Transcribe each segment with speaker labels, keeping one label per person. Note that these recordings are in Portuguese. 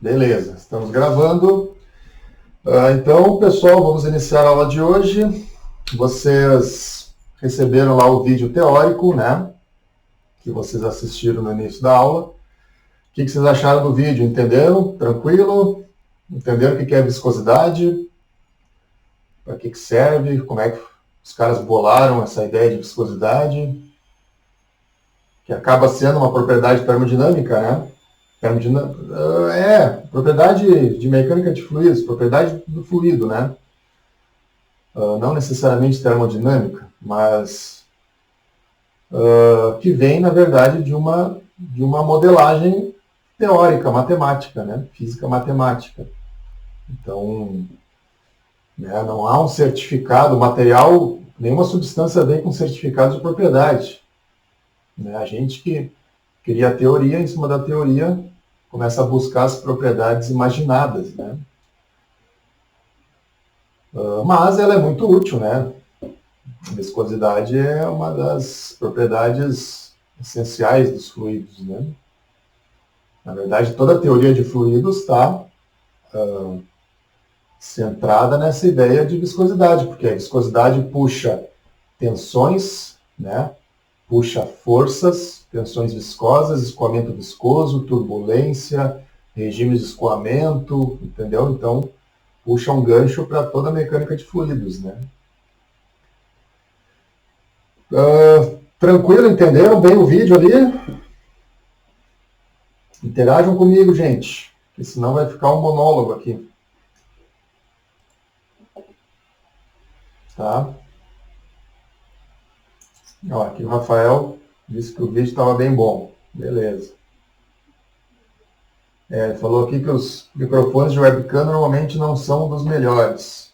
Speaker 1: Beleza, estamos gravando. Então, pessoal, vamos iniciar a aula de hoje. Vocês receberam lá o vídeo teórico, né? Que vocês assistiram no início da aula. O que vocês acharam do vídeo? Entenderam? Tranquilo? Entenderam o que é viscosidade? Para que serve? Como é que os caras bolaram essa ideia de viscosidade? Que acaba sendo uma propriedade termodinâmica, né? Propriedade de mecânica de fluidos, propriedade do fluido, né? Não necessariamente termodinâmica, mas que vem, na verdade, de uma modelagem teórica, matemática, né? Física matemática. Então, né, não há um certificado material, nenhuma substância vem com certificado de propriedade. Né? A gente que cria a teoria, em cima da teoria, começa a buscar as propriedades imaginadas, né? Mas ela é muito útil, né? A viscosidade é uma das propriedades essenciais dos fluidos, né? Na verdade, toda a teoria de fluidos está centrada nessa ideia de viscosidade, porque a viscosidade puxa tensões, né? Puxa forças, tensões viscosas, escoamento viscoso, turbulência, regimes de escoamento, entendeu? Então, puxa um gancho para toda a mecânica de fluidos, né? Tranquilo? Entenderam bem o vídeo ali? Interajam comigo, gente, porque senão vai ficar um monólogo aqui. Tá? Ó, aqui o Rafael disse que o vídeo estava bem bom. Beleza. Ele falou aqui que os microfones de webcam normalmente não são dos melhores.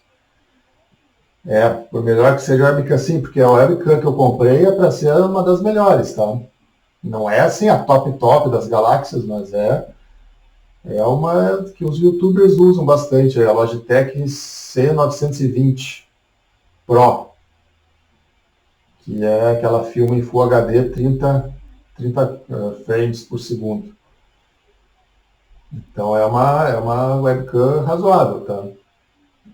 Speaker 1: Por melhor que seja a webcam, sim, porque a webcam que eu comprei é para ser uma das melhores, tá? Não é assim a top das galáxias, mas é uma que os youtubers usam bastante, a Logitech C920 Pro, que é aquela filma em Full HD 30 frames por segundo. Então é uma webcam razoável, tá?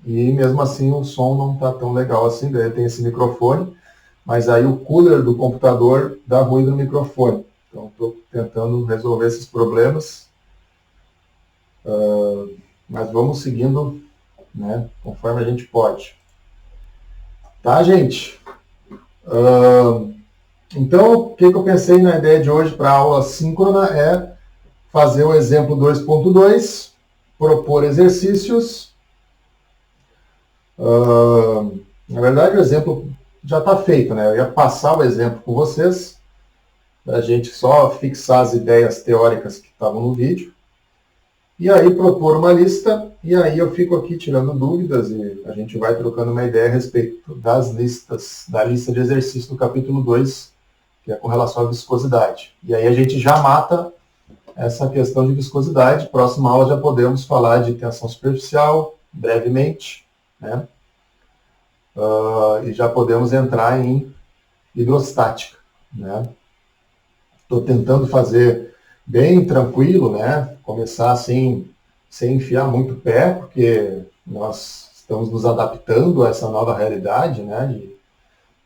Speaker 1: E mesmo assim o som não está tão legal assim, daí tem esse microfone, mas aí o cooler do computador dá ruído no microfone. Então estou tentando resolver esses problemas, mas vamos seguindo, né, conforme a gente pode. Tá, gente? Então, o que eu pensei na ideia de hoje para a aula síncrona é fazer o exemplo 2.2, propor exercícios. Na verdade, o exemplo já está feito, né? Eu ia passar o exemplo com vocês, para a gente só fixar as ideias teóricas que estavam no vídeo, e aí propor uma lista, e aí eu fico aqui tirando dúvidas, e a gente vai trocando uma ideia a respeito das listas, da lista de exercícios do capítulo 2, que é com relação à viscosidade. E aí a gente já mata essa questão de viscosidade. Próxima aula já podemos falar de tensão superficial, brevemente, né? E já podemos entrar em hidrostática, né? Estou tentando fazer bem tranquilo, né? Começar assim, sem enfiar muito o pé, porque nós estamos nos adaptando a essa nova realidade, né? De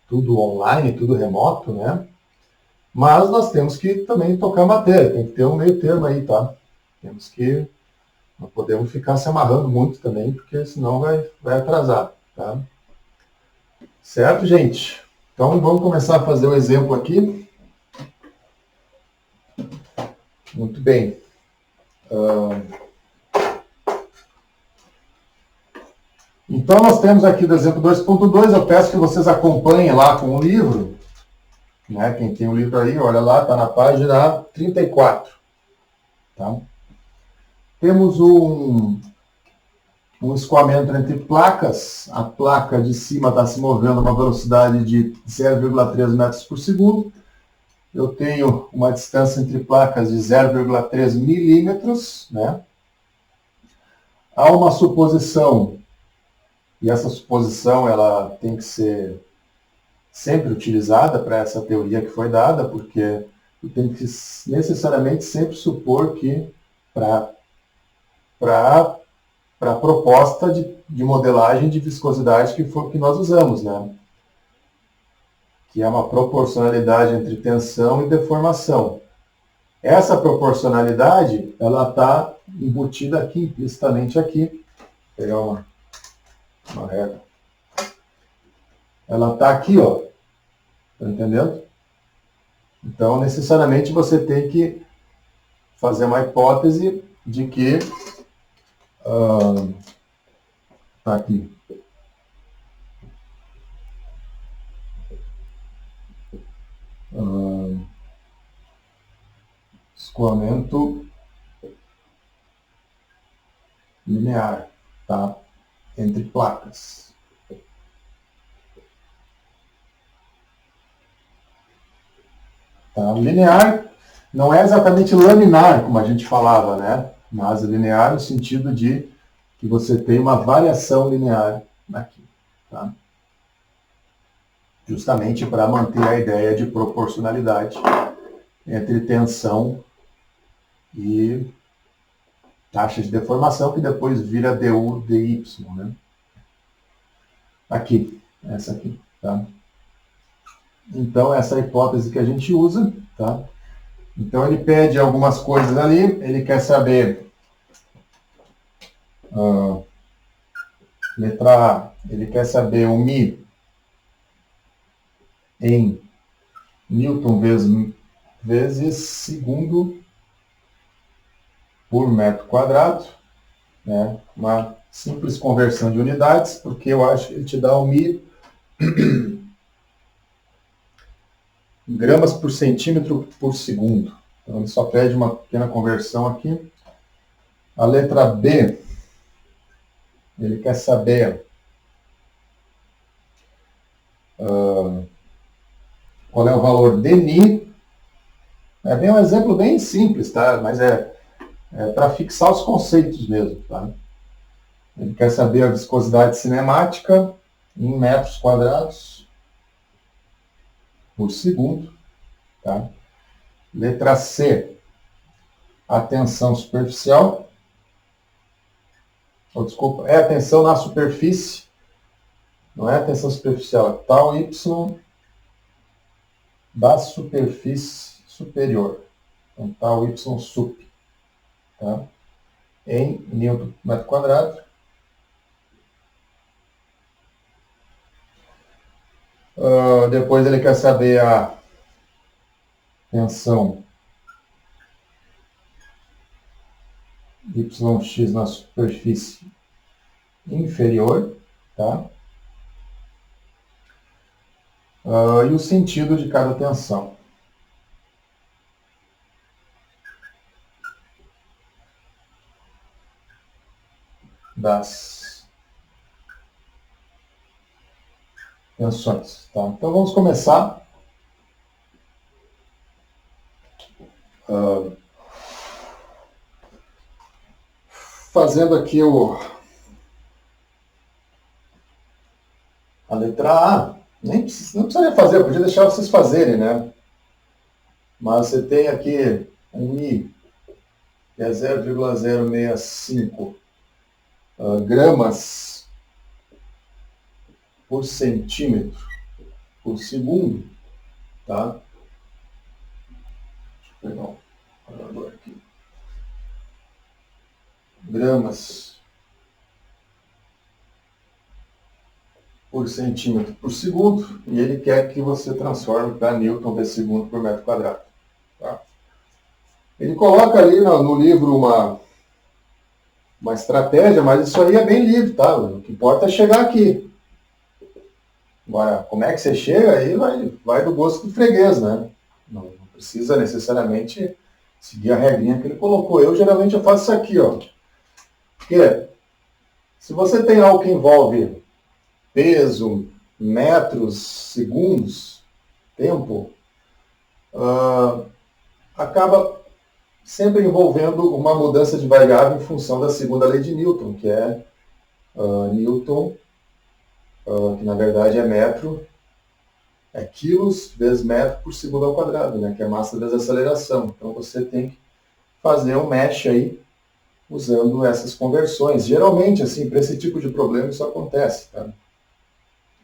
Speaker 1: tudo online, tudo remoto, né? Mas nós temos que também tocar matéria, tem que ter um meio termo aí, tá? Temos que, não podemos ficar se amarrando muito também, porque senão vai atrasar, tá? Certo, gente? Então vamos começar a fazer o exemplo aqui. Muito bem. Então nós temos aqui do exemplo 2.2, eu peço que vocês acompanhem lá com o livro, né? Quem tem o livro aí, olha lá, está na página 34. Tá? Temos um escoamento entre placas, a placa de cima está se movendo a uma velocidade de 0,3 metros por segundo, eu tenho uma distância entre placas de 0,3 milímetros, né? Há uma suposição, e essa suposição ela tem que ser sempre utilizada para essa teoria que foi dada, porque eu tenho que necessariamente sempre supor que para para a proposta de modelagem de viscosidade que nós usamos, né? Que é uma proporcionalidade entre tensão e deformação. Essa proporcionalidade, ela está embutida aqui, implicitamente aqui. Vou pegar uma régua. Ela está aqui, ó. Tá entendendo? Então, necessariamente, você tem que fazer uma hipótese de que tá aqui. Escoamento linear, tá? Entre placas. Tá? Linear não é exatamente laminar, como a gente falava, né? Mas linear no sentido de que você tem uma variação linear aqui, tá? Justamente para manter a ideia de proporcionalidade entre tensão e taxa de deformação, que depois vira du dy, né? Aqui, essa aqui, tá? Então, essa é a hipótese que a gente usa, tá? Então, ele pede algumas coisas ali, ele quer saber, letra A, ele quer saber o Mi em Newton vezes segundo por metro quadrado, né? Uma simples conversão de unidades, porque eu acho que ele te dá o Mi gramas por centímetro por segundo. Então, ele só pede uma pequena conversão aqui. A letra B, ele quer saber qual é o valor de Ni. É bem um exemplo bem simples, tá? Mas é para fixar os conceitos mesmo, tá? Ele quer saber a viscosidade cinemática em metros quadrados por segundo, tá? Letra C, a tensão superficial. Desculpa, é a tensão na superfície, não é a tensão superficial, é tau Y da superfície superior. Então, tau Y sup, tá? Em Newton por metro quadrado. Depois ele quer saber a tensão YX na superfície inferior, tá? E o sentido de cada tensão. Das tensões, tá? Então vamos começar. Fazendo aqui a letra A, não precisaria fazer, eu podia deixar vocês fazerem, né? Mas você tem aqui um Mi, que é 0,065 gramas por centímetro por segundo, tá? Deixa eu pegar um parador aqui. Gramas por centímetro por segundo, e ele quer que você transforme para Newton vezes segundo por metro quadrado. Tá? Ele coloca ali no livro uma estratégia, mas isso aí é bem livre, tá? O que importa é chegar aqui. Agora, como é que você chega, aí vai do gosto do freguês, né? Não precisa necessariamente seguir a regrinha que ele colocou. Geralmente eu faço isso aqui, ó. Porque se você tem algo que envolve peso, metros, segundos, tempo, acaba sempre envolvendo uma mudança de variável em função da segunda lei de Newton, que é Newton, que na verdade é metro, é quilos vezes metro por segundo ao quadrado, né, que é massa vezes aceleração. Então você tem que fazer um mesh aí usando essas conversões. Geralmente, assim, para esse tipo de problema isso acontece, tá?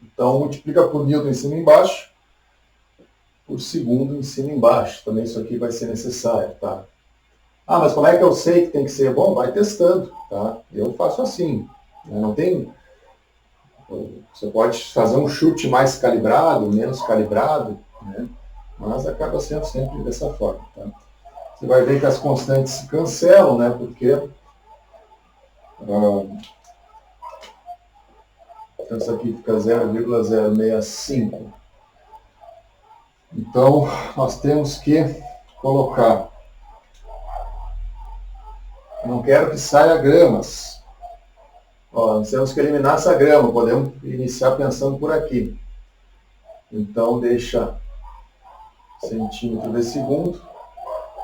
Speaker 1: Então, multiplica por Newton em cima e embaixo, por segundo em cima e embaixo. Também isso aqui vai ser necessário, tá? Ah, mas como é que eu sei que tem que ser? Bom, vai testando, tá? Eu faço assim, né? Não tem... Você pode fazer um chute mais calibrado, menos calibrado, né? Mas acaba sendo sempre dessa forma, tá? Você vai ver que as constantes se cancelam, né? Porque então isso aqui fica 0,065. Então, nós temos que colocar... Não quero que saia gramas. Ó, nós temos que eliminar essa grama. Podemos iniciar pensando por aqui. Então, deixa centímetro de segundo.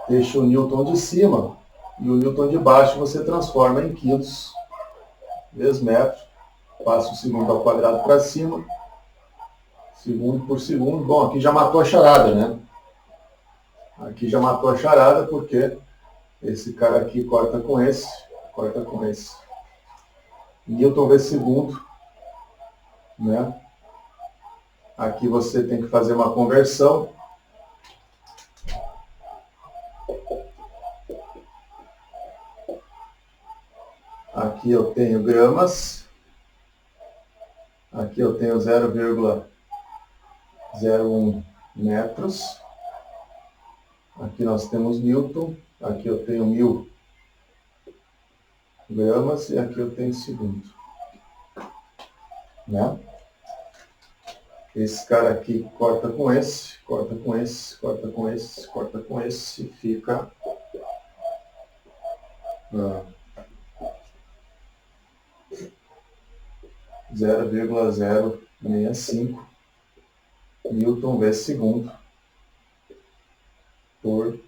Speaker 1: Deixa o Newton de cima. E o Newton de baixo você transforma em quilos vezes metro. Passa o segundo ao quadrado para cima. Segundo por segundo. Bom, aqui já matou a charada, né? Aqui já matou a charada porque esse cara aqui corta com esse, corta com esse. Newton vezes segundo, né? Aqui você tem que fazer uma conversão. Aqui eu tenho gramas. Aqui eu tenho 0,01 metros. Aqui nós temos Newton. Aqui eu tenho 1000 gramas e aqui eu tenho segundo. Né? Esse cara aqui corta com esse, corta com esse, corta com esse, corta com esse e fica 0,065 Newton vezes segundo por...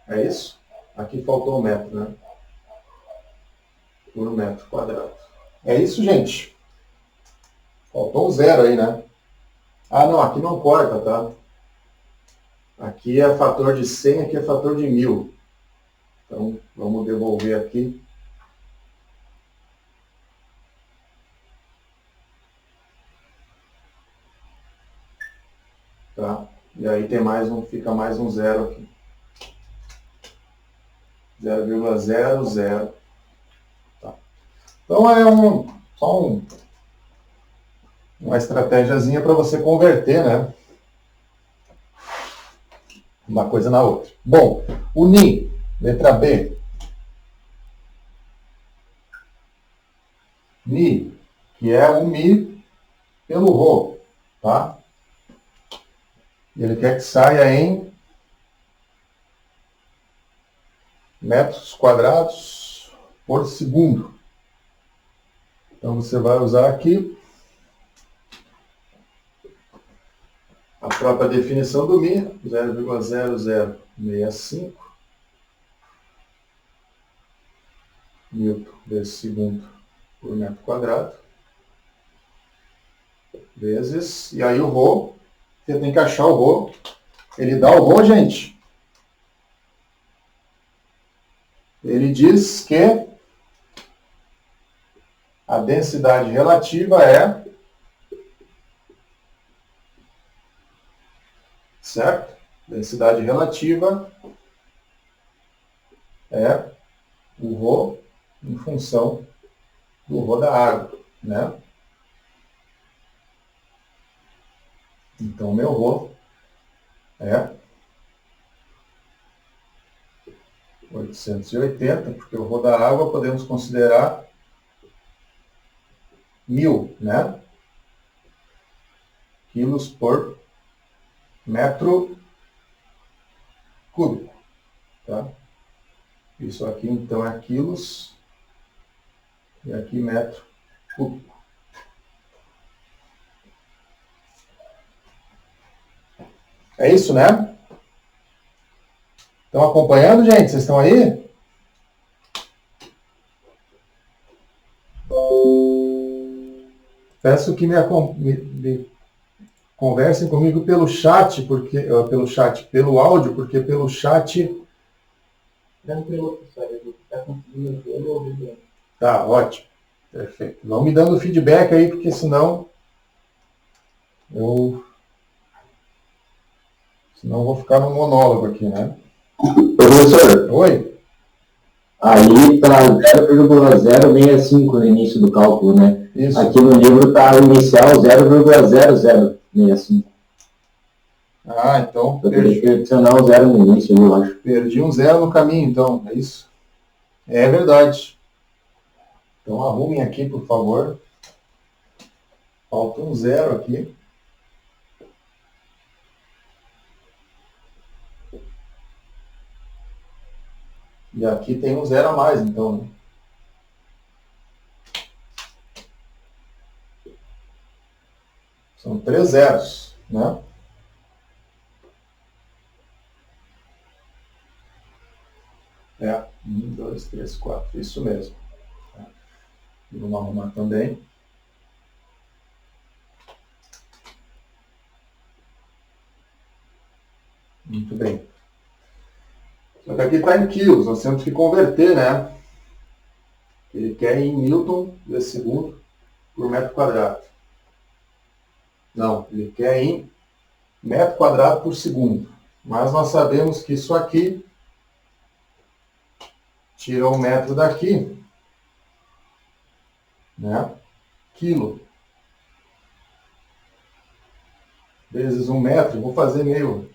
Speaker 1: É isso? Aqui faltou um metro, né? Por metro quadrado. É isso, gente? Faltou um zero aí, né? Ah, não, aqui não corta, tá? Aqui é fator de 100, aqui é fator de 1000. Então, vamos devolver aqui. Tá? E aí tem mais um, fica mais um zero aqui. 0,00. Tá. Então é só uma estratégiazinha para você converter, né? Uma coisa na outra. Bom, unir, letra B. Mi, que é o Mi pelo Rho, tá? E ele quer que saia em metros quadrados por segundo. Então você vai usar aqui a própria definição do Mi, 0,0065 Newton vezes segundo por metro quadrado, vezes, e aí o Rho, você tem que achar o Rho, ele dá o Rho, gente. Ele diz que a densidade relativa é, certo? Densidade relativa é o Rho em função do Rho da água, né? Então, meu Rho é 880, porque o Rho da água podemos considerar 1000, né? Quilos por metro cúbico, tá? Isso aqui, então, é quilos e aqui metro cúbico. É isso, né? Estão acompanhando, gente? Vocês estão aí? Peço que me conversem comigo pelo chat, pelo áudio, porque pelo chat...
Speaker 2: Tranquilo, professor. Tá conseguindo ver ou ouvir bem?
Speaker 1: Tá, ótimo. Perfeito. Vão me dando feedback aí, porque senão eu vou ficar no monólogo aqui, né?
Speaker 3: Professor,
Speaker 1: Oi?
Speaker 3: aí está 0,065 no início do cálculo, né?
Speaker 1: Isso.
Speaker 3: Aqui no livro está o inicial 0,0065.
Speaker 1: Ah, então
Speaker 3: Eu teria que adicionar um zero no início, eu acho.
Speaker 1: perdi um zero no caminho, então, é isso? É verdade. Então arrumem aqui, por favor. Falta um zero aqui. E aqui tem um zero a mais, então, né? São 3 zeros, né? É, 1, 2, 3, 4, isso mesmo. Vamos arrumar também. Muito bem. Só que aqui está em quilos, nós temos que converter, né? Ele quer em Newton de segundo por metro quadrado. Não, ele quer em metro quadrado por segundo. Mas nós sabemos que isso aqui tira um metro daqui, né? Quilo. Vezes 1 metro, vou fazer meio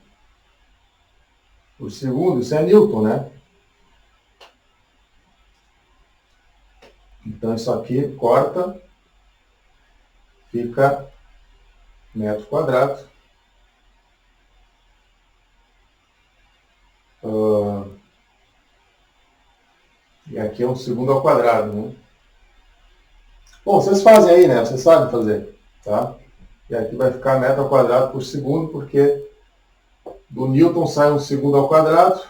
Speaker 1: por segundo, isso é Newton, né? Então isso aqui corta, fica metro quadrado. E aqui é um segundo ao quadrado, né? Bom, vocês fazem aí, né? Vocês sabem fazer, tá? E aqui vai ficar metro ao quadrado por segundo, porque do Newton sai um segundo ao quadrado.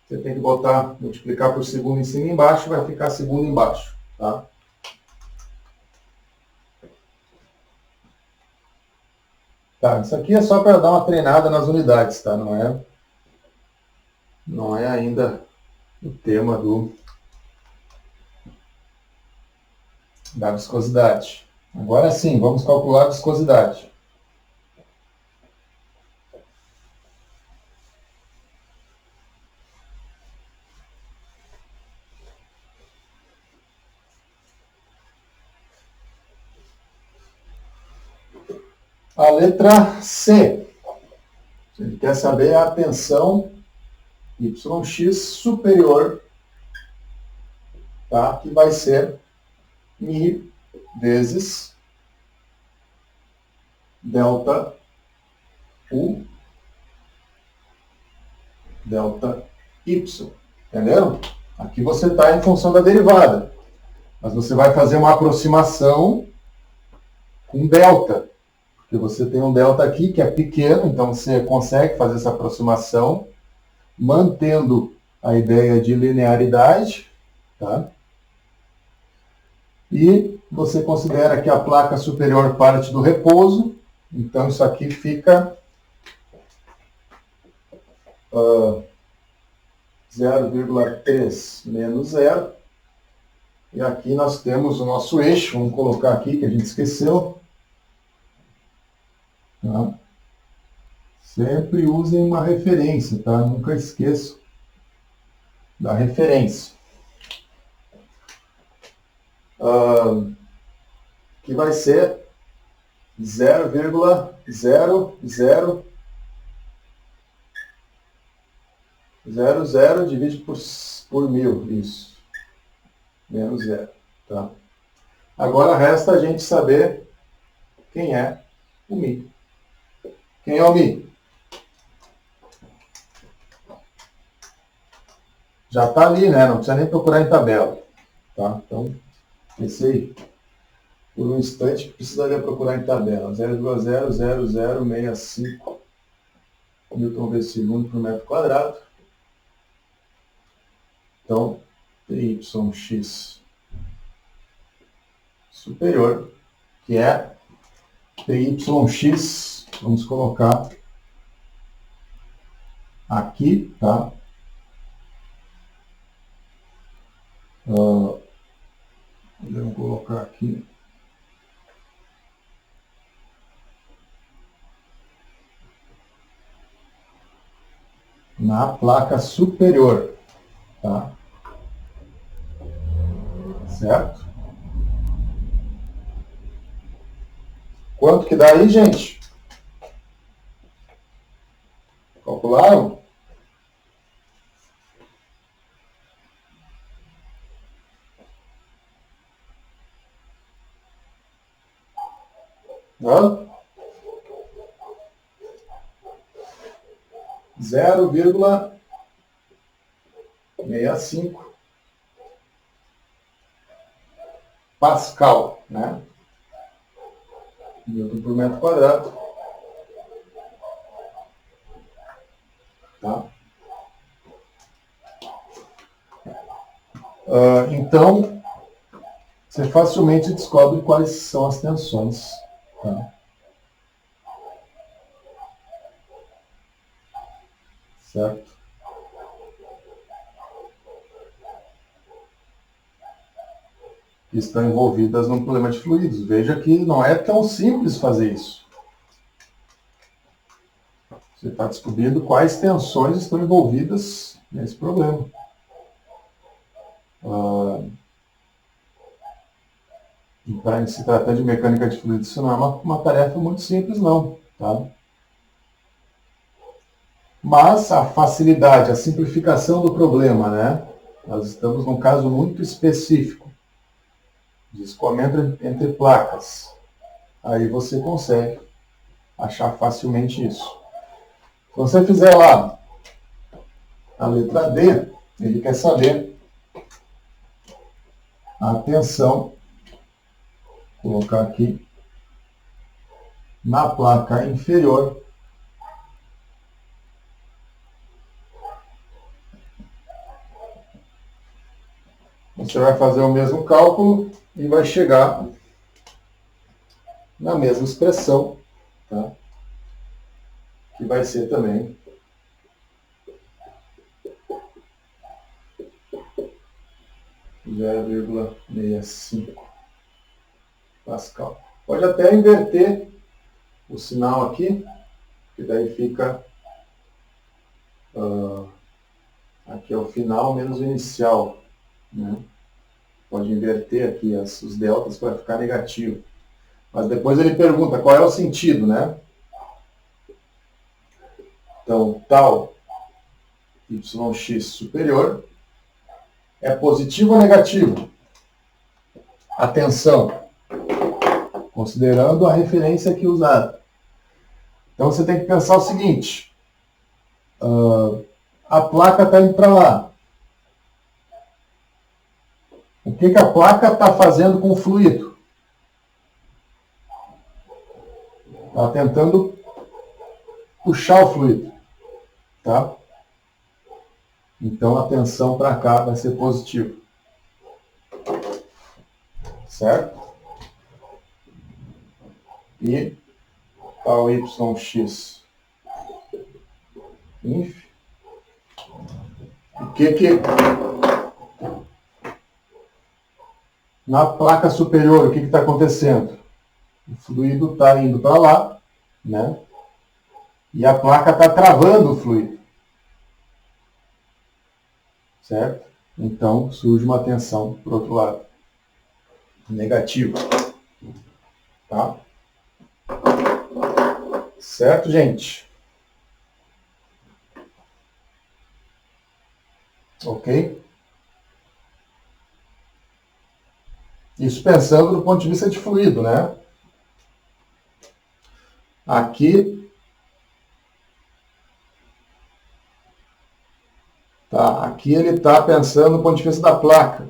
Speaker 1: Você tem que botar, multiplicar por segundo em cima e embaixo, vai ficar segundo embaixo, tá? Tá, isso aqui é só para dar uma treinada nas unidades, tá? Não é ainda o tema da viscosidade. Agora sim, vamos calcular a viscosidade. A letra C. Ele quer saber a tensão YX superior, tá? Que vai ser μ vezes delta U delta Y. Entenderam? Aqui você está em função da derivada. Mas você vai fazer uma aproximação com delta. Porque você tem um delta aqui que é pequeno, então você consegue fazer essa aproximação mantendo a ideia de linearidade, tá? E você considera que a placa superior parte do repouso, então isso aqui fica 0,3 menos 0. E aqui nós temos o nosso eixo, vamos colocar aqui que a gente esqueceu. Tá? Sempre usem uma referência, tá? Nunca esqueçam da referência. Que vai ser 0,0000 dividido por 1000, isso. Menos 0, tá? Agora resta a gente saber quem é o μ. Quem é o μ? Já está ali, né? Não precisa nem procurar em tabela, tá? Então, esse aí, por um instante, precisaria procurar em tabela. 0,00065 Newton vezes segundo por metro quadrado. Então, PYX superior, que é PYX, vamos colocar aqui, tá? Podemos colocar aqui. Na placa superior, tá? Certo? Quanto que dá aí, gente? Calcularam? Hã? 0,65 Pascal, né? Newton por metro quadrado. Tá? Então, você facilmente descobre quais são as tensões. Tá? Certo? Que estão envolvidas num problema de fluidos. Veja que não é tão simples fazer isso. Você está descobrindo quais tensões estão envolvidas nesse problema. E para se tratar de mecânica de fluidos, isso não é uma tarefa muito simples, não. Tá? Mas a facilidade, a simplificação do problema, né? Nós estamos num caso muito específico de escoamento entre placas. Aí você consegue achar facilmente isso. Se você fizer lá a letra D, ele quer saber a tensão, vou colocar aqui, na placa inferior, você vai fazer o mesmo cálculo e vai chegar na mesma expressão, tá? Que vai ser também zero vírgula sessenta e cinco Pascal. Pode até inverter o sinal aqui, que daí fica aqui é o final menos o inicial, né? Pode inverter aqui os deltas para ficar negativo. Mas depois ele pergunta qual é o sentido, né? Então, tal yx superior é positivo ou negativo? Atenção, considerando a referência aqui usada. Então você tem que pensar o seguinte, a placa está indo para lá. O que a placa está fazendo com o fluido? Está tentando puxar o fluido. Tá? Então a tensão para cá vai ser positiva. Certo? E tal yx inf. O que na placa superior, o que está acontecendo? O fluido está indo para lá, né? E a placa está travando o fluido. Certo? Então surge uma tensão para o outro lado. Negativa. Tá? Certo, gente? Ok? Isso pensando do ponto de vista de fluido, né? Aqui, tá? Aqui ele está pensando do ponto de vista da placa.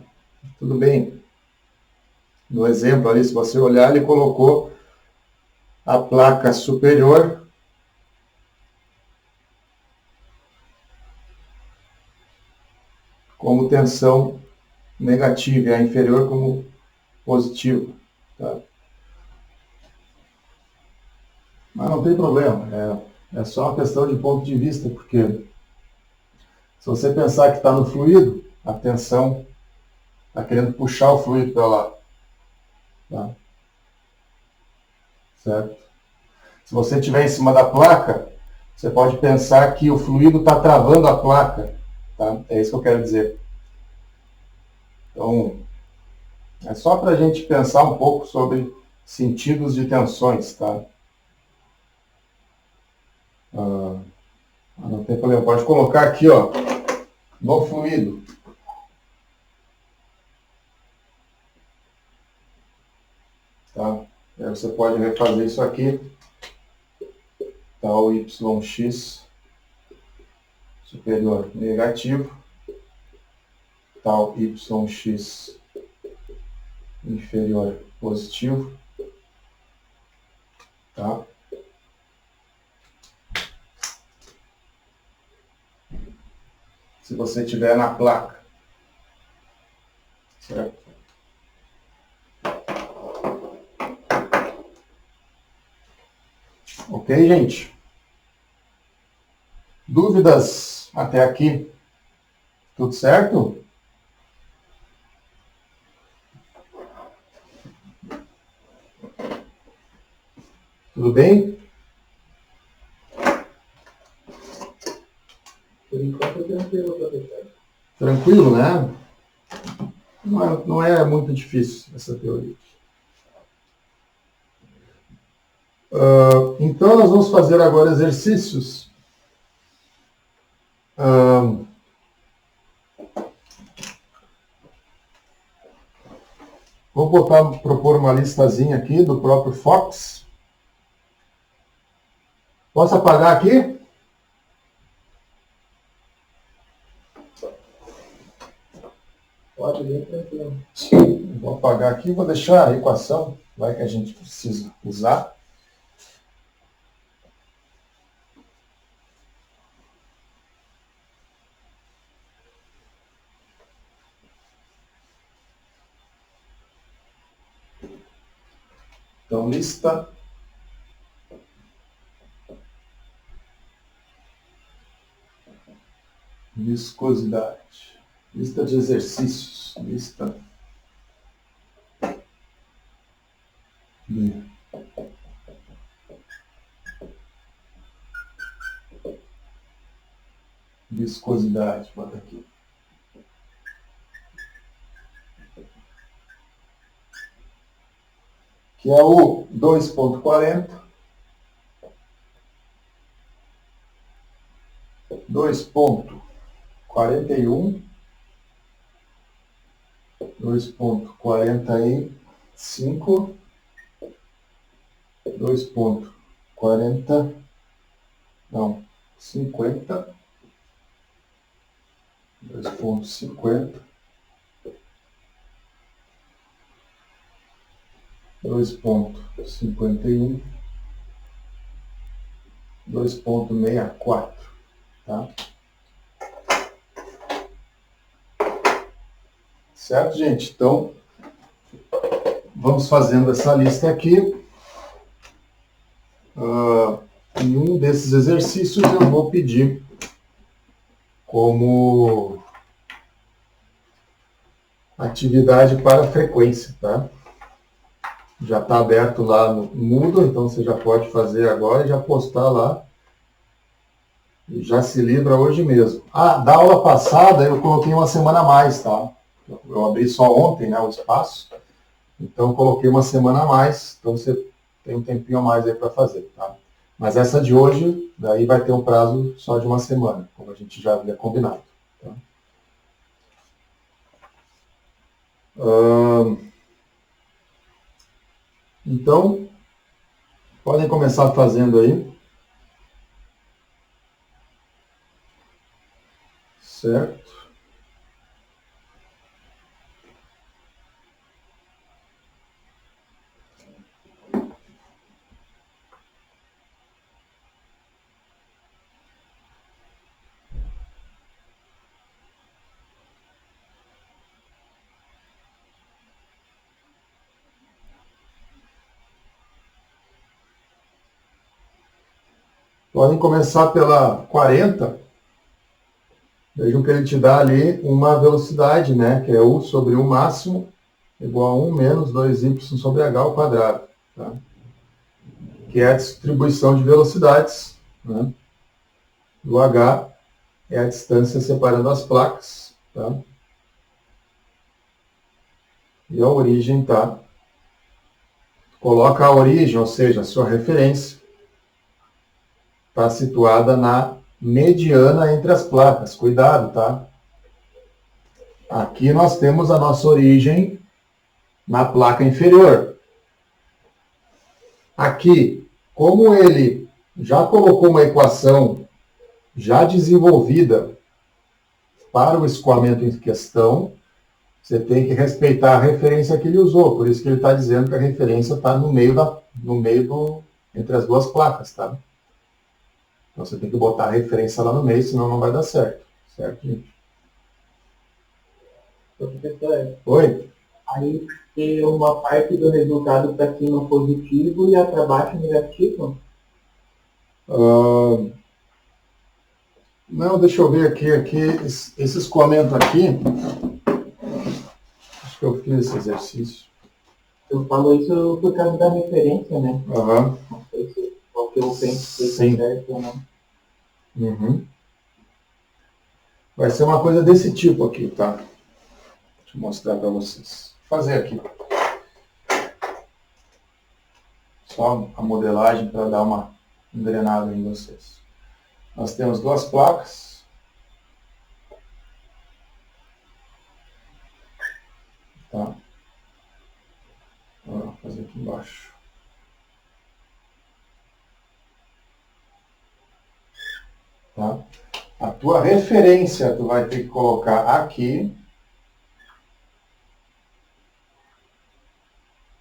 Speaker 1: Tudo bem. No exemplo ali, se você olhar, ele colocou a placa superior como tensão negativa e a inferior como positiva. Tá? Mas não tem problema, é só uma questão de ponto de vista, porque se você pensar que está no fluido, a tensão Está querendo puxar o fluido para lá. Tá? Certo? Se você estiver em cima da placa, você pode pensar que o fluido está travando a placa. Tá? É isso que eu quero dizer. Então, é só para a gente pensar um pouco sobre sentidos de tensões. Tá? Não tem problema. Pode colocar aqui, ó, no fluido. Tá? Aí você pode refazer isso aqui. Tá, o YX superior negativo. Tá, o YX inferior positivo. Tá? Se você tiver na placa. Certo? Ok, gente? Dúvidas até aqui? Tudo certo? Tudo bem?
Speaker 2: Por enquanto eu tranquilo, professor.
Speaker 1: Tranquilo, né? Não é muito difícil essa teoria. Então, nós vamos fazer agora exercícios. Vou propor uma listazinha aqui do próprio Fox. Posso apagar aqui?
Speaker 2: Pode vir tranquilo.
Speaker 1: Vou apagar aqui e vou deixar a equação, vai que a gente precisa usar. Então, lista. Viscosidade. Lista de exercícios. Lista de viscosidade. Bota aqui. Que é o 2.40. 2.41. 2.45. 2.40. Não, 50. 2.50. 2.51. 2.64. Tá? Certo, gente? Então, vamos fazendo essa lista aqui. Em um desses exercícios eu vou pedir como atividade para frequência, tá? Já está aberto lá no Moodle, então você já pode fazer agora e já postar lá. E já se livra hoje mesmo. Da aula passada eu coloquei uma semana a mais, tá? Eu abri só ontem, né, o espaço. Então eu coloquei uma semana a mais, então você tem um tempinho a mais aí para fazer, tá? Mas essa de hoje, daí vai ter um prazo só de uma semana, como a gente já havia combinado. Tá? Então, podem começar fazendo aí. Certo? Podem começar pela 40. Vejam que ele te dá ali uma velocidade, né? Que é U sobre U máximo igual a 1 menos 2y sobre h ao quadrado. Tá? Que é a distribuição de velocidades. Né? O h é a distância separando as placas. Tá? E a origem tá. Coloca a origem, ou seja, a sua referência, está situada na mediana entre as placas. Cuidado, tá? Aqui nós temos a nossa origem na placa inferior. Aqui, como ele já colocou uma equação já desenvolvida para o escoamento em questão, você tem que respeitar a referência que ele usou. Por isso que ele está dizendo que a referência está no meio entre as duas placas, tá? Então você tem que botar a referência lá no meio, senão não vai dar certo. Certo, gente?
Speaker 2: Professor,
Speaker 1: Oi?
Speaker 2: aí tem uma parte do resultado para cima positivo e a para baixo negativo?
Speaker 1: Não, deixa eu ver aqui esse escoamento aqui. Acho que eu fiz esse exercício.
Speaker 2: Eu falo isso por causa da referência, né?
Speaker 1: Aham.
Speaker 2: Não sei se qual que eu penso que
Speaker 1: Sim.
Speaker 2: é certo ou não.
Speaker 1: Uhum. Vai ser uma coisa desse tipo aqui, tá? Deixa eu mostrar para vocês. Vou fazer aqui. Só a modelagem para dar uma engrenada em vocês. Nós temos duas placas. Tá? Vou fazer aqui embaixo. Tá? A tua referência tu vai ter que colocar aqui.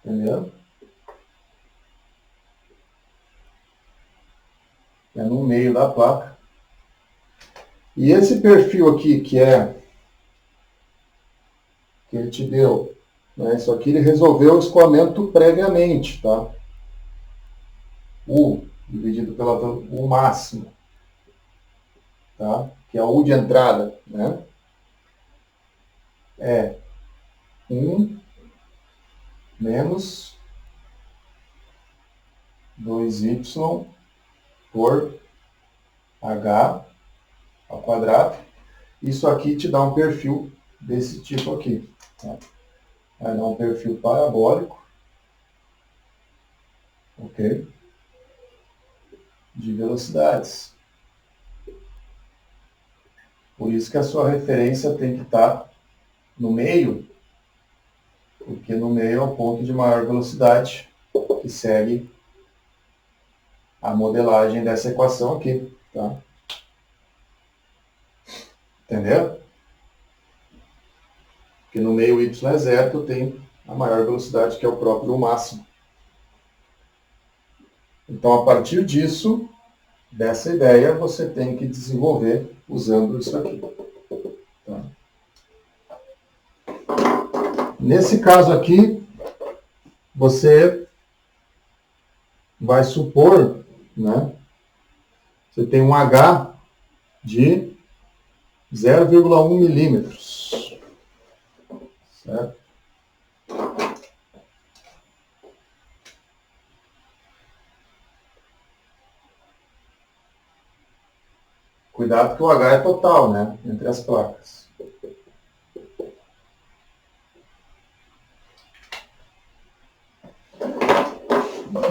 Speaker 1: Entendeu? É no meio da placa. E esse perfil aqui, que ele te deu, né? Isso aqui ele resolveu o escoamento previamente, tá? U dividido pela U máximo, tá? Que é a U de entrada, né? É 1 menos 2y por h ao quadrado. Isso aqui te dá um perfil desse tipo aqui. Tá? Vai dar um perfil parabólico. Ok? De velocidades. Por isso que a sua referência tem que estar no meio, porque no meio é o ponto de maior velocidade que segue a modelagem dessa equação aqui. Tá? Entendeu? Porque no meio y é zero, tu tem a maior velocidade, que é o próprio máximo. Então, a partir disso, dessa ideia, você tem que desenvolver usando isso aqui. Tá? Nesse caso aqui, você vai supor, né? Você tem um H de 0,1 milímetros. Certo? Cuidado que o H é total, né? Entre as placas.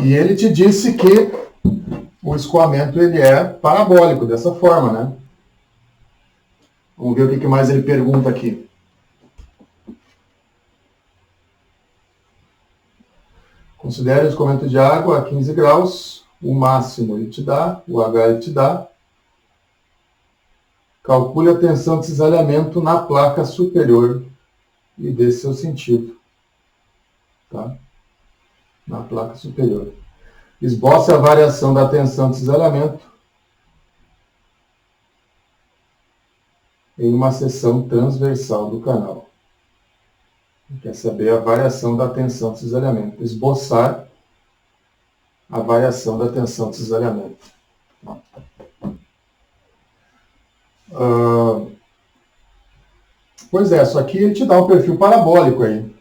Speaker 1: E ele te disse que o escoamento ele é parabólico, dessa forma, né? Vamos ver o que mais ele pergunta aqui. Considere o escoamento de água a 15 graus. O máximo ele te dá, o H ele te dá. Calcule a tensão de cisalhamento na placa superior e dê seu sentido. Tá? Na placa superior. Esboce a variação da tensão de cisalhamento em uma seção transversal do canal. Quer saber a variação da tensão de cisalhamento. Esboçar a variação da tensão de cisalhamento. Pois é, só que ele te dá um perfil parabólico aí.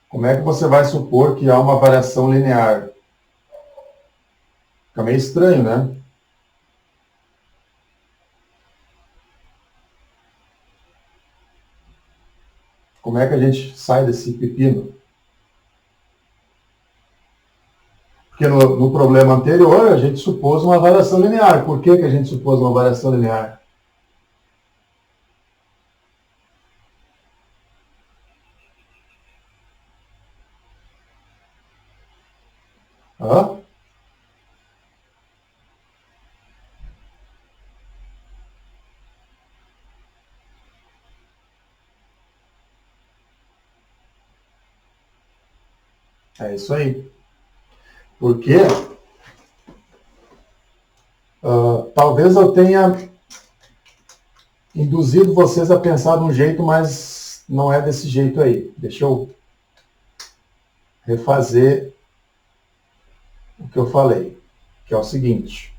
Speaker 1: Como é que você vai supor que há uma variação linear? Fica meio estranho, né? Como é que a gente sai desse pepino? Porque no problema anterior a gente supôs uma variação linear. Por que a gente supôs uma variação linear? Hã? É isso aí. Porque talvez eu tenha induzido vocês a pensar de um jeito, mas não é desse jeito aí. Deixa eu refazer o que eu falei, que é o seguinte.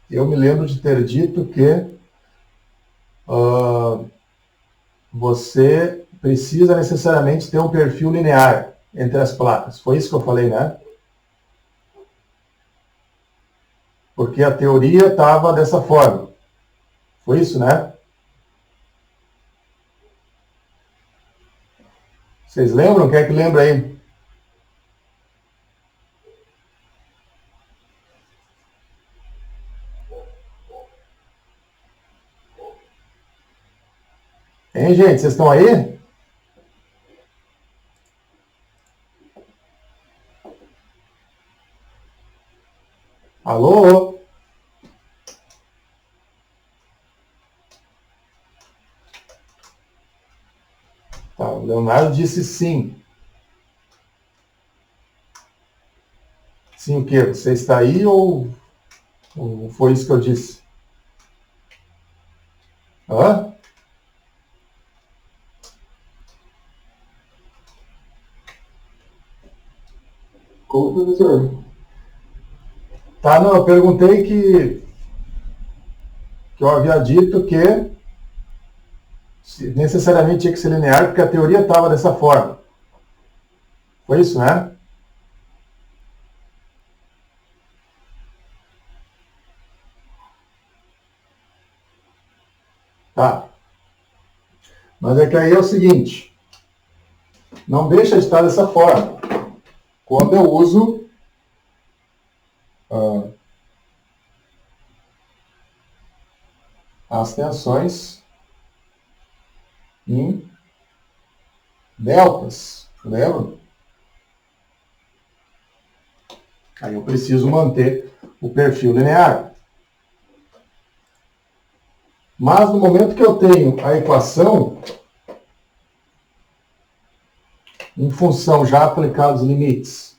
Speaker 1: Eu me lembro de ter dito que você precisa necessariamente ter um perfil linear entre as placas. Foi isso que eu falei, né? Porque a teoria estava dessa forma. Foi isso, né? Vocês lembram? Quem é que lembra aí? Hein, gente? Vocês estão aí? Alô? Tá, o Leonardo disse sim. Sim o quê? Você está aí ou foi isso que eu disse? Hã?
Speaker 3: Como, professor?
Speaker 1: Tá, não, eu perguntei que eu havia dito que necessariamente tinha que ser linear, porque a teoria estava dessa forma. Foi isso, né? Tá. Mas é que aí é o seguinte, não deixa de estar dessa forma. Quando eu uso as tensões em deltas, lembra? Aí eu preciso manter o perfil linear. Mas no momento que eu tenho a equação, em função já aplicados os limites,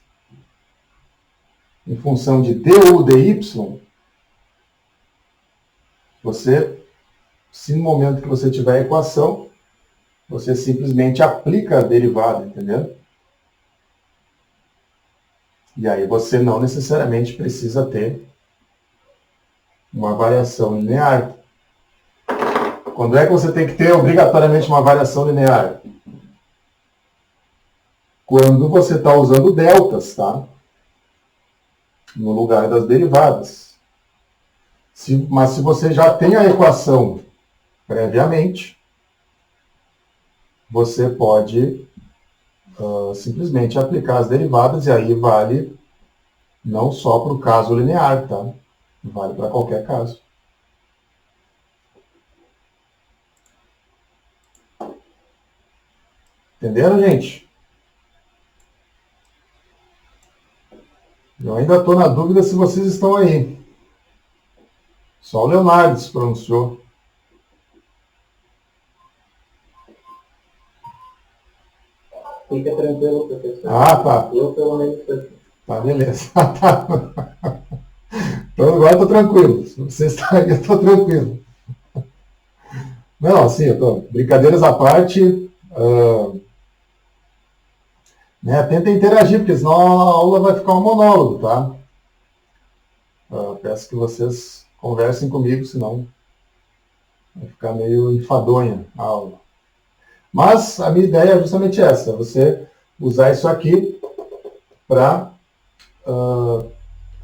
Speaker 1: em função de du dy, se no momento que você tiver a equação, você simplesmente aplica a derivada, entendeu? E aí você não necessariamente precisa ter uma variação linear. Quando é que você tem que ter obrigatoriamente uma variação linear? Quando você está usando deltas, tá? No lugar das derivadas. Mas se você já tem a equação previamente, você pode simplesmente aplicar as derivadas e aí vale não só para o caso linear, tá? Vale para qualquer caso. Entenderam, gente? Eu ainda estou na dúvida se vocês estão aí. Só o Leonardo se pronunciou.
Speaker 2: Fica tranquilo, professor.
Speaker 1: Ah, tá.
Speaker 2: Eu, pelo menos, estou aqui.
Speaker 1: Tá, beleza. Então agora eu tô tranquilo. Se você está aí, eu tô tranquilo. Não, assim, brincadeiras à parte, né, tenta interagir, porque senão a aula vai ficar um monólogo, tá? Peço que vocês conversem comigo, senão Vai ficar meio enfadonha a aula. Mas a minha ideia é justamente essa, você usar isso aqui para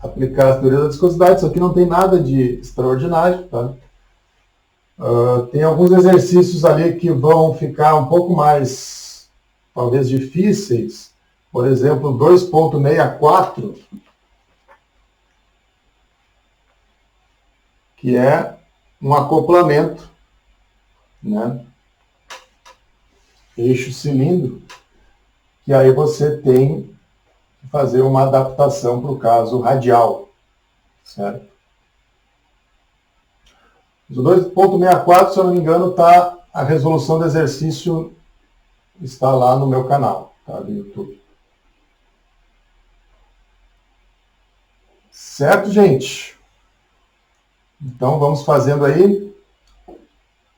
Speaker 1: aplicar as teorias da viscosidade. Isso aqui não tem nada de extraordinário, tá? Tem alguns exercícios ali que vão ficar um pouco mais, talvez, difíceis. Por exemplo, 2.64, que é um acoplamento, né? Eixo cilindro, que aí você tem que fazer uma adaptação para o caso radial, certo? O 2.64, se eu não me engano, a resolução do exercício está lá no meu canal, tá, do YouTube. Certo, gente? Então, vamos fazendo aí.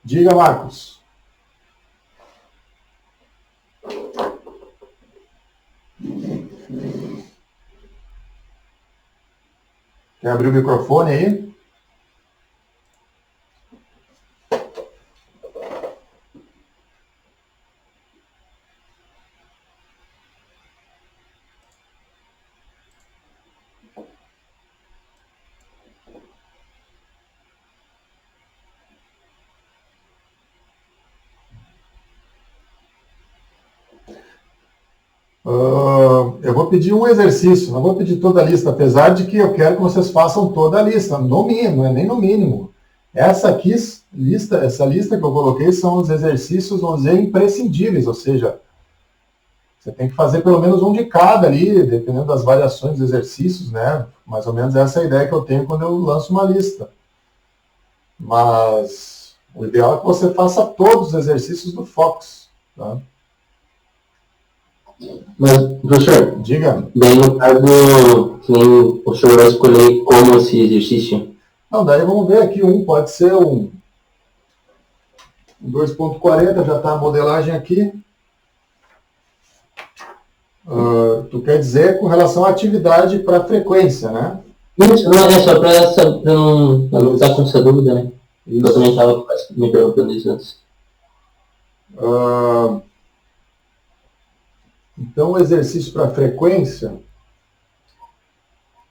Speaker 1: Diga, Marcos. Quer abrir o microfone aí? Eu vou pedir um exercício, não vou pedir toda a lista, apesar de que eu quero que vocês façam toda a lista, no mínimo, não é nem no mínimo. Essa lista que eu coloquei são os exercícios, vamos dizer, imprescindíveis, ou seja, você tem que fazer pelo menos um de cada ali, dependendo das variações dos exercícios, né? Mais ou menos essa é a ideia que eu tenho quando eu lanço uma lista. Mas o ideal é que você faça todos os exercícios do Fox, tá?
Speaker 3: Mas, professor,
Speaker 1: diga.
Speaker 3: Daí no caso, que nem o senhor vai escolher como esse exercício?
Speaker 1: Não, daí vamos ver aqui, pode ser um 2.40, já está a modelagem aqui. Tu quer dizer com relação à atividade para frequência, né?
Speaker 3: Isso, não é só para não estar com essa dúvida, né? Isso. Eu também estava me perguntando isso antes. Então, o exercício para frequência,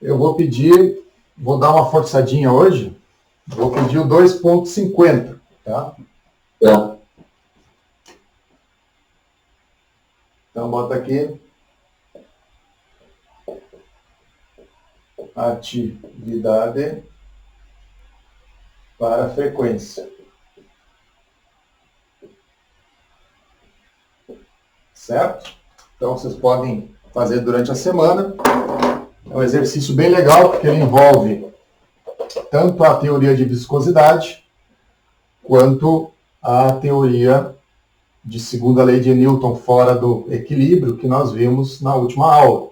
Speaker 3: eu vou dar uma forçadinha hoje, vou pedir o 2.50, tá? Tá.
Speaker 1: Então, bota aqui. Atividade para frequência. Certo? Então, vocês podem fazer durante a semana. É um exercício bem legal, porque ele envolve tanto a teoria de viscosidade, quanto a teoria de segunda lei de Newton fora do equilíbrio, que nós vimos na última aula.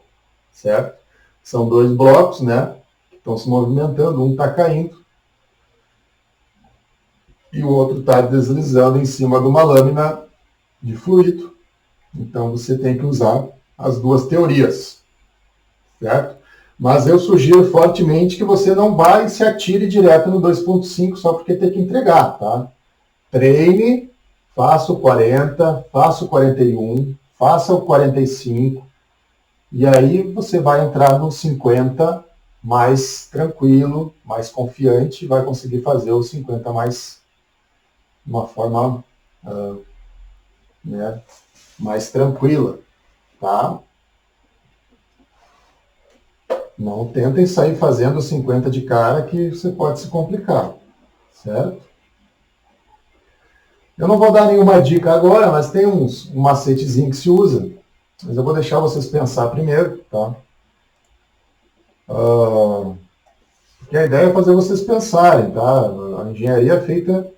Speaker 1: Certo? São dois blocos, né, que estão se movimentando, um está caindo e o outro está deslizando em cima de uma lâmina de fluido. Então você tem que usar as duas teorias, certo? Mas eu sugiro fortemente que você não vai e se atire direto no 2.5 só porque tem que entregar, tá? Treine, faça o 40, faça o 41, faça o 45, e aí você vai entrar no 50 mais tranquilo, mais confiante, e vai conseguir fazer o 50 mais de uma forma mais tranquila, tá? Não tentem sair fazendo 50 de cara, que você pode se complicar, certo? Eu não vou dar nenhuma dica agora, mas tem um macetezinho que se usa, mas eu vou deixar vocês pensar primeiro, tá? Porque a ideia é fazer vocês pensarem, tá? A engenharia é feita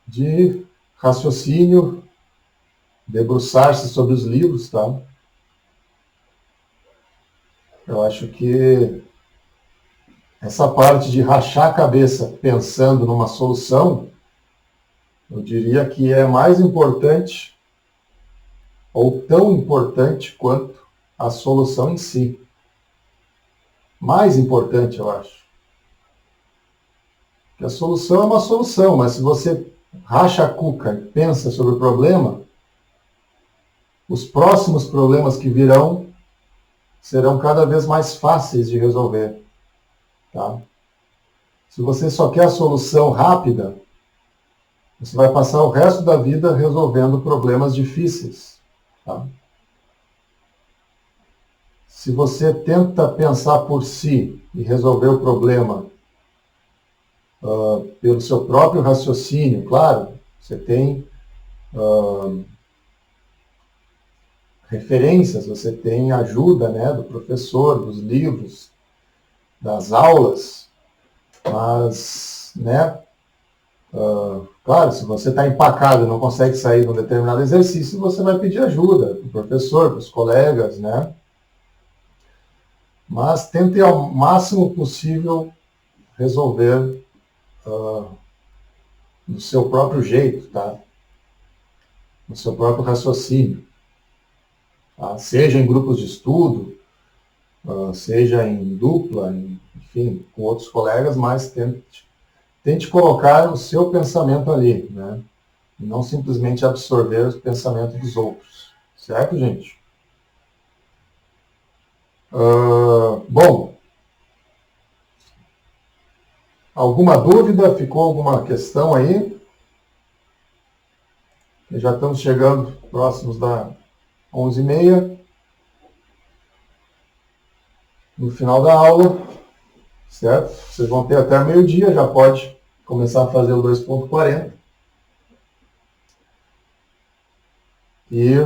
Speaker 1: de raciocínio, debruçar-se sobre os livros, tá? Eu acho que essa parte de rachar a cabeça pensando numa solução, eu diria que é mais importante ou tão importante quanto a solução em si. Mais importante, eu acho. Que a solução é uma solução, mas se você racha a cuca e pensa sobre o problema, os próximos problemas que virão serão cada vez mais fáceis de resolver. Tá? Se você só quer a solução rápida, você vai passar o resto da vida resolvendo problemas difíceis. Tá? Se você tenta pensar por si e resolver o problema pelo seu próprio raciocínio, claro, você tem referências, você tem ajuda, né, do professor, dos livros, das aulas, mas, né, claro, se você está empacado e não consegue sair de um determinado exercício, você vai pedir ajuda do professor, dos colegas, né? Mas tente ao máximo possível resolver do seu próprio jeito, tá? No seu próprio raciocínio. Tá? Seja em grupos de estudo, seja em dupla, enfim, com outros colegas, mas tente colocar o seu pensamento ali, né? E não simplesmente absorver o pensamento dos outros. Certo, gente? Bom, alguma dúvida? Ficou alguma questão aí? Já estamos chegando próximos da 11h30. No final da aula, certo? Vocês vão ter até meio-dia, já pode começar a fazer o 2.40. E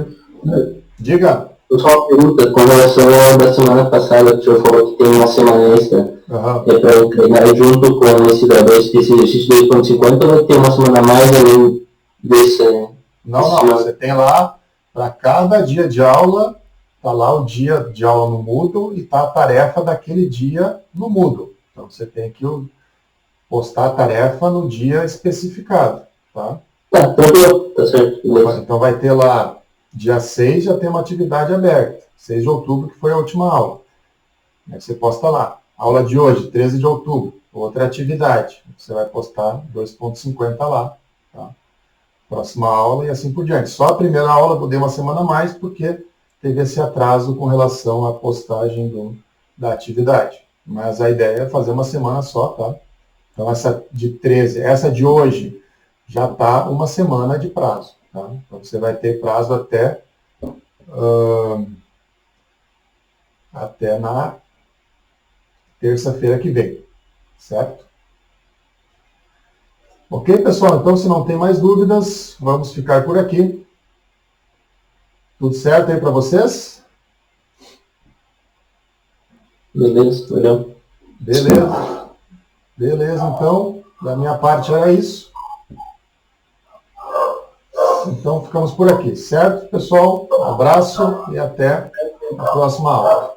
Speaker 1: diga.
Speaker 4: Só uma pergunta com relação ao da semana passada, que o senhor falou que tem uma semana extra. É para treinar junto com esse exercício 2.50, ou vai ter uma semana a mais além desse?
Speaker 1: Não, você tem lá, para cada dia de aula, está lá o dia de aula no Moodle e está a tarefa daquele dia no Moodle. Então você tem que postar a tarefa no dia especificado. Tá?
Speaker 4: Tá certo.
Speaker 1: Então vai ter lá, dia 6 já tem uma atividade aberta. 6 de outubro, que foi a última aula. Aí você posta lá. Aula de hoje, 13 de outubro, outra atividade. Você vai postar 2.50 lá. Tá? Próxima aula e assim por diante. Só a primeira aula deu uma semana a mais, porque teve esse atraso com relação à postagem da atividade. Mas a ideia é fazer uma semana só, tá? Então essa de 13, essa de hoje, já está uma semana de prazo. Tá? Então você vai ter prazo até na terça-feira que vem. Certo? Ok, pessoal? Então, se não tem mais dúvidas, vamos ficar por aqui. Tudo certo aí para vocês?
Speaker 4: Beleza, valeu.
Speaker 1: Beleza, então, da minha parte era isso. Então, ficamos por aqui, certo, pessoal? Um abraço e até a próxima aula.